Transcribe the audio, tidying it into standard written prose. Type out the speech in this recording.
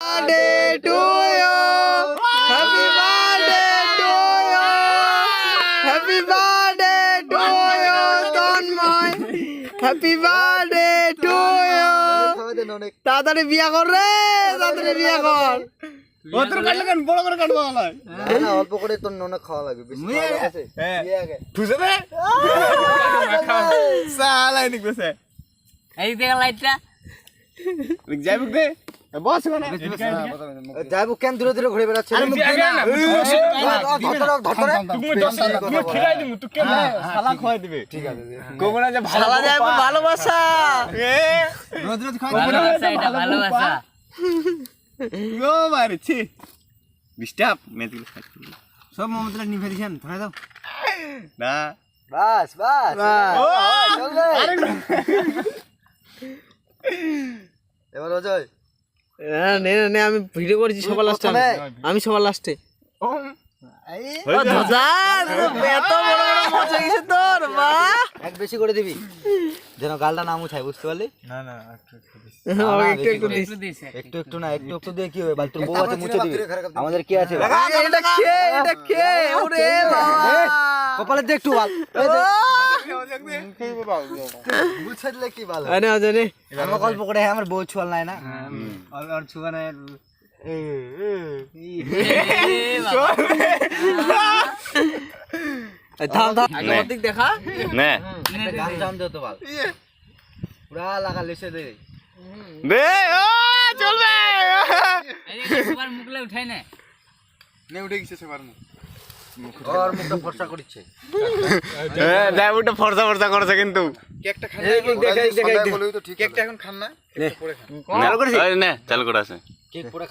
birthday to you. Happy birthday to you. Happy birthday to you, Tanmoy. Happy birthday to you. তাড়াতাড়ি বিয়া কর রে, তাড়াতাড়ি বিয়া কর। ওতর কাটলে কেন বড় করে কাটবা না না অল্প করে তোর ননে খাওয়া লাগবে বেশি খাওয়া আছে দিয়ে আগে খুশি রে সালাই নিকছে এই দেখা লাইটটা লিখ যাইবুক দে বস না যাইবো কেন দূরে দূরে ঘুরে বেড়াচ্ছে আরে মুখ দে না তুমি খিলাই দিমু তুই কেন শালা খোয় দিবে ঠিক আছে গোমনা যে শালা যাইবো ভালোবাসা। রোজ রোজ খাই ভালোবাসা, এটা ভালোবাসা। ও মারে ছি ডিস্টার্ব মেদিল সব মোমতলা নিভে দিছেন ধরে দাও না বাস বাস ও চল রে আরে এবার অজয় নে নে নে, আমি ভিডিও করেছি সবার লাস্টে, আমি সবার লাস্টে। এত বড় বড় মজা গেছে তোর মা। এক বেশি করে দিবি যেন গালটা না মুছায় বুঝতে পারলি না না একটু একটু দিস। একটু দিছে একটু একটু না একটু একটু দিয়ে কি হবে বাল তোর বউ আছে মুছে দিবি আমাদের কি আছে এটা খে ওরে বাবা। কপালে দে একটু বাল মুছে দিলে কি বাল আরে আজনে আমার গল্প করে আমার বউ ছুয়াল নাই না আর ছুয়া নাই থাম থাম, আগে ওদিক দেখা। না গান জান দে তো বাল পুরা লাগা লেসে দে দে ও চলবে এই যে সবার মুখলে উঠাই না নে উঠে গেছে সবার মুখ ওর মুখটা ফর্সা করছে যাই ওটা ফর্সা ফর্সা করছে কিন্তু কেকটা খান কেকটা এখন খান না পরে খান চালু করে আছে কেক পরে